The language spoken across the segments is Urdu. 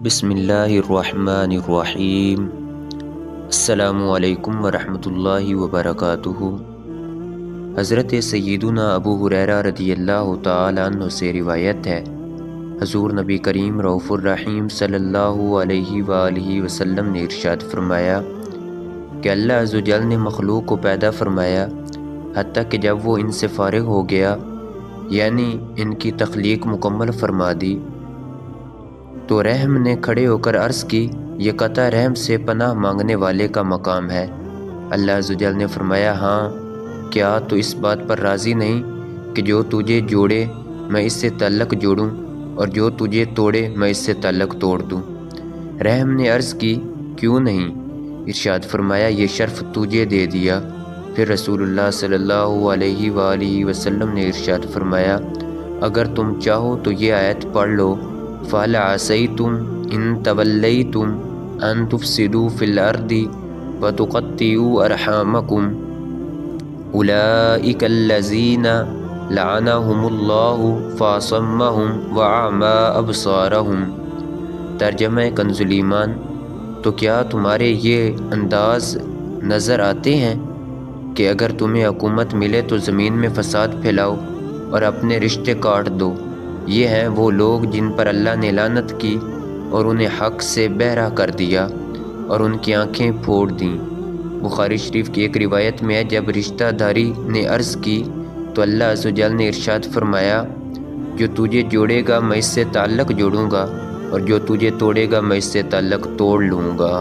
بسم اللہ الرحمن الرحیم۔ السلام علیکم ورحمۃ اللہ وبرکاتہ۔ حضرت سیدنا ابو ہریرہ رضی اللہ تعالیٰ عنہ سے روایت ہے، حضور نبی کریم رؤوف الرحیم صلی اللہ علیہ وآلہ وسلم نے ارشاد فرمایا کہ اللہ عز و جل نے مخلوق کو پیدا فرمایا، حتیٰ کہ جب وہ ان سے فارغ ہو گیا، یعنی ان کی تخلیق مکمل فرما دی، تو رحم نے کھڑے ہو کر عرض کی، یہ قطع رحم سے پناہ مانگنے والے کا مقام ہے۔ اللہ عز و جل نے فرمایا، ہاں، کیا تو اس بات پر راضی نہیں کہ جو تجھے جوڑے میں اس سے تعلق جوڑوں، اور جو تجھے توڑے میں اس سے تعلق توڑ دوں۔ رحم نے عرض کی، کیوں نہیں؟ ارشاد فرمایا، یہ شرف تجھے دے دیا۔ پھر رسول اللہ صلی اللہ علیہ وآلہ وسلم نے ارشاد فرمایا، اگر تم چاہو تو یہ آیت پڑھ لو، فَهَلْ عَسَيْتُمْ إِن تَوَلَّيْتُمْ أَن تُفْسِدُوا فِي الْأَرْضِ وَتُقَطِّعُوا أَرْحَامَكُمْ أُولَئِكَ الَّذِينَ لَعَنَهُمُ اللَّهُ فَأَصَمَّهُمْ وَأَعْمَىٰ أَبْصَارَهُمْ۔ ترجمہ کنز ایمان۔ تو کیا تمہارے یہ انداز نظر آتے ہیں کہ اگر تمہیں حکومت ملے تو زمین میں فساد پھیلاؤ اور اپنے رشتے کاٹ دو؟ یہ ہیں وہ لوگ جن پر اللہ نے لعنت کی اور انہیں حق سے بہرا کر دیا اور ان کی آنکھیں پھوڑ دیں۔ بخاری شریف کی ایک روایت میں ہے، جب رشتہ داری نے عرض کی تو اللہ عز و جل نے ارشاد فرمایا، جو تجھے جوڑے گا میں اس سے تعلق جوڑوں گا، اور جو تجھے توڑے گا میں اس سے تعلق توڑ لوں گا۔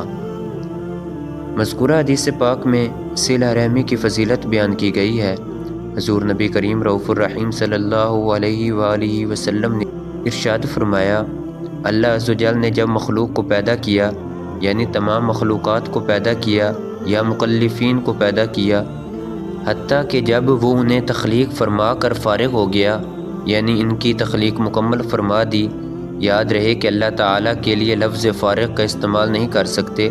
مذکورہ حدیث پاک میں صلہ رحمی کی فضیلت بیان کی گئی ہے۔ حضور نبی کریم رؤوف الرحیم صلی اللہ علیہ وآلہ وسلم نے ارشاد فرمایا، اللہ عز و جل نے جب مخلوق کو پیدا کیا، یعنی تمام مخلوقات کو پیدا کیا یا مکلفین کو پیدا کیا، حتیٰ کہ جب وہ انہیں تخلیق فرما کر فارغ ہو گیا، یعنی ان کی تخلیق مکمل فرما دی۔ یاد رہے کہ اللہ تعالیٰ کے لیے لفظ فارغ کا استعمال نہیں کر سکتے،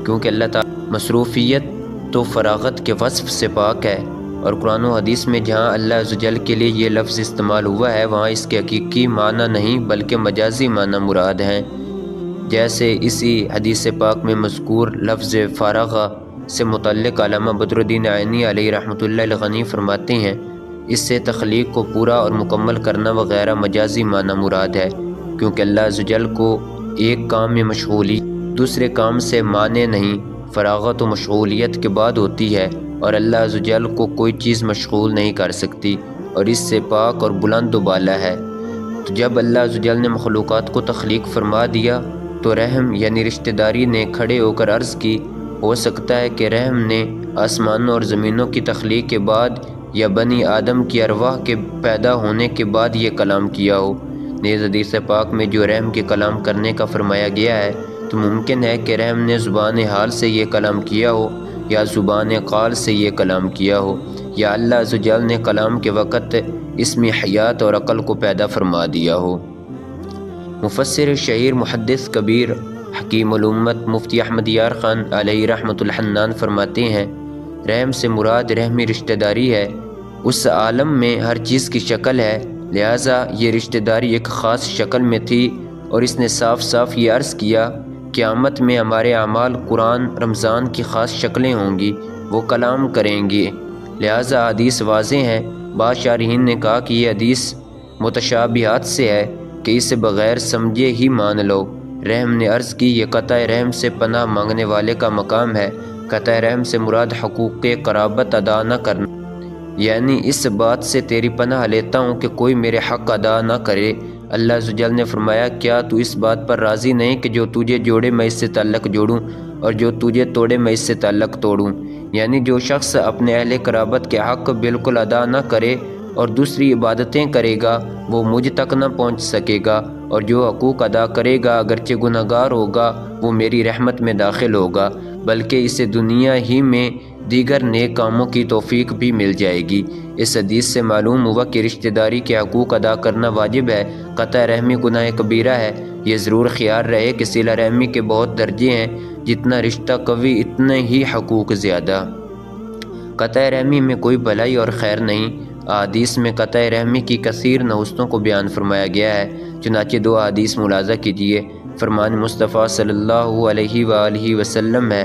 کیونکہ اللہ تعالیٰ مصروفیت تو فراغت کے وصف سے پاک ہے، اور قرآن و حدیث میں جہاں اللہ عز و جل کے لیے یہ لفظ استعمال ہوا ہے، وہاں اس کے حقیقی معنی نہیں بلکہ مجازی معنی مراد ہیں۔ جیسے اسی حدیث پاک میں مذکور لفظ فارغہ سے متعلق علامہ بدر الدین عینی علیہ رحمۃ اللہ الغنی فرماتے ہیں، اس سے تخلیق کو پورا اور مکمل کرنا وغیرہ مجازی معنی مراد ہے، کیونکہ اللہ عز و جل کو ایک کام میں مشغولی دوسرے کام سے مانے نہیں، فراغت و مشغولیت کے بعد ہوتی ہے، اور اللہ عز و جل کو کوئی چیز مشغول نہیں کر سکتی، اور اس سے پاک اور بلند و بالا ہے۔ تو جب اللہ عز و جل نے مخلوقات کو تخلیق فرما دیا تو رحم یعنی رشتہ داری نے کھڑے ہو کر عرض کی، ہو سکتا ہے کہ رحم نے آسمانوں اور زمینوں کی تخلیق کے بعد یا بنی آدم کی ارواح کے پیدا ہونے کے بعد یہ کلام کیا ہو۔ نیز حدیث پاک میں جو رحم کے کلام کرنے کا فرمایا گیا ہے، تو ممکن ہے کہ رحم نے زبان حال سے یہ کلام کیا ہو، یا زبان قال سے یہ کلام کیا ہو، یا اللہ عز و جل نے کلام کے وقت اسم حیات اور عقل کو پیدا فرما دیا ہو۔ مفسر شہیر محدث کبیر حکیم الامت مفتی احمد یار خان علیہ رحمۃ الحنان فرماتے ہیں، رحم سے مراد رحمی رشتہ داری ہے، اس عالم میں ہر چیز کی شکل ہے، لہٰذا یہ رشتہ داری ایک خاص شکل میں تھی، اور اس نے صاف صاف یہ عرض کیا، قیامت میں ہمارے اعمال قرآن رمضان کی خاص شکلیں ہوں گی، وہ کلام کریں گے، لہٰذا حدیث واضح ہیں۔ بعض شارحین نے کہا کہ یہ حدیث متشابہات سے ہے کہ اسے بغیر سمجھے ہی مان لو۔ رحم نے عرض کی، یہ قطع رحم سے پناہ مانگنے والے کا مقام ہے۔ قطع رحم سے مراد حقوق قرابت ادا نہ کرنا، یعنی اس بات سے تیری پناہ لیتا ہوں کہ کوئی میرے حق ادا نہ کرے۔ اللہ عز و جل نے فرمایا، کیا تو اس بات پر راضی نہیں کہ جو تجھے جوڑے میں اس سے تعلق جوڑوں، اور جو تجھے توڑے میں اس سے تعلق توڑوں؟ یعنی جو شخص اپنے اہل قرابت کے حق بالکل ادا نہ کرے اور دوسری عبادتیں کرے گا، وہ مجھ تک نہ پہنچ سکے گا، اور جو حقوق ادا کرے گا اگرچہ گنہگار ہوگا، وہ میری رحمت میں داخل ہوگا، بلکہ اسے دنیا ہی میں دیگر نیک کاموں کی توفیق بھی مل جائے گی۔ اس حدیث سے معلوم ہوا کہ رشتہ داری کے حقوق ادا کرنا واجب ہے، قطع رحمی گناہ کبیرہ ہے۔ یہ ضرور خیال رہے کہ صلہ رحمی کے بہت درجے ہیں، جتنا رشتہ قوی اتنے ہی حقوق زیادہ۔ قطع رحمی میں کوئی بھلائی اور خیر نہیں۔ احادیث میں قطع رحمی کی کثیر نحوستوں کو بیان فرمایا گیا ہے، چنانچہ دو احادیث ملاحظہ کیجیے۔ فرمان مصطفیٰ صلی اللہ علیہ وآلہ وسلم ہے،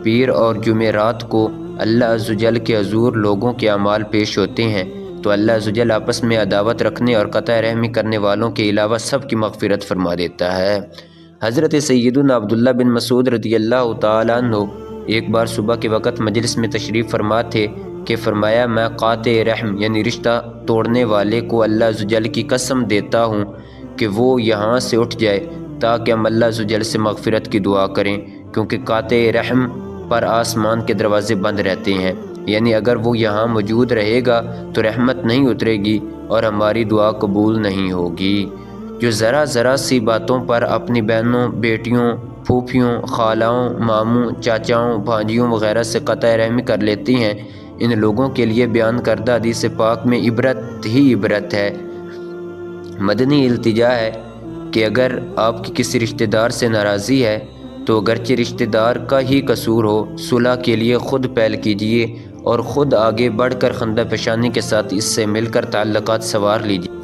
پیر اور جمعرات کو اللہ عز و جل کے حضور لوگوں کے اعمال پیش ہوتے ہیں تو اللہ عز و جل آپس میں عداوت رکھنے اور قطع رحمی کرنے والوں کے علاوہ سب کی مغفرت فرما دیتا ہے۔ حضرت سیدنا عبداللہ بن مسعود رضی اللہ تعالیٰ عنہ ایک بار صبح کے وقت مجلس میں تشریف فرما تھے کہ فرمایا، میں قاطع رحم یعنی رشتہ توڑنے والے کو اللہ عز و جل کی قسم دیتا ہوں کہ وہ یہاں سے اٹھ جائے تاکہ ہم اللہ عز و جل سے مغفرت کی دعا کریں، کیونکہ قاطع رحم پر آسمان کے دروازے بند رہتے ہیں، یعنی اگر وہ یہاں موجود رہے گا تو رحمت نہیں اترے گی اور ہماری دعا قبول نہیں ہوگی۔ جو ذرا ذرا سی باتوں پر اپنی بہنوں، بیٹیوں، پھوپھیوں، خالاؤں، ماموں، چاچاؤں، بھانجیوں وغیرہ سے قطع رحمی کر لیتی ہیں، ان لوگوں کے لیے بیان کردہ حدیث پاک میں عبرت ہی عبرت ہے۔ مدنی التجا ہے کہ اگر آپ کی کسی رشتہ دار سے ناراضی ہے تو اگرچہ رشتہ دار کا ہی قصور ہو، صلح کے لیے خود پہل کیجیے اور خود آگے بڑھ کر خندہ پیشانی کے ساتھ اس سے مل کر تعلقات سنوار لیجیے۔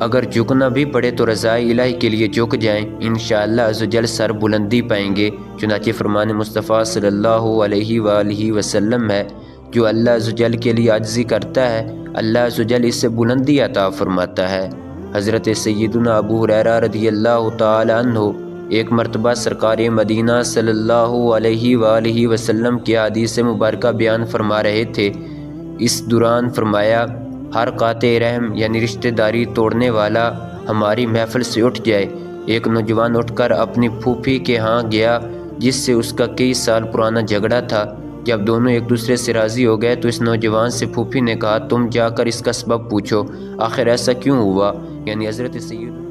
اگر جھکنا بھی پڑے تو رضائے الہی کے لیے جھک جائیں، انشاءاللہ عز و جل سر بلندی پائیں گے۔ چنانچہ فرمان مصطفیٰ صلی اللہ علیہ وآلہ وسلم ہے، جو اللہ عز و جل کے لیے عاجزی کرتا ہے اللہ عز و جل اس سے بلندی عطا فرماتا ہے۔ حضرت سیدنا ابو ہریرہ رضی اللہ تعالی عنہ ایک مرتبہ سرکار مدینہ صلی اللہ علیہ وآلہ وسلم کی حدیث مبارکہ بیان فرما رہے تھے۔ اس دوران فرمایا، ہر قاطع رحم یعنی رشتہ داری توڑنے والا ہماری محفل سے اٹھ جائے۔ ایک نوجوان اٹھ کر اپنی پھوپھی کے ہاں گیا جس سے اس کا کئی سال پرانا جھگڑا تھا۔ جب دونوں ایک دوسرے سے راضی ہو گئے تو اس نوجوان سے پھوپھی نے کہا، تم جا کر اس کا سبب پوچھو، آخر ایسا کیوں ہوا؟ یعنی حضرت سید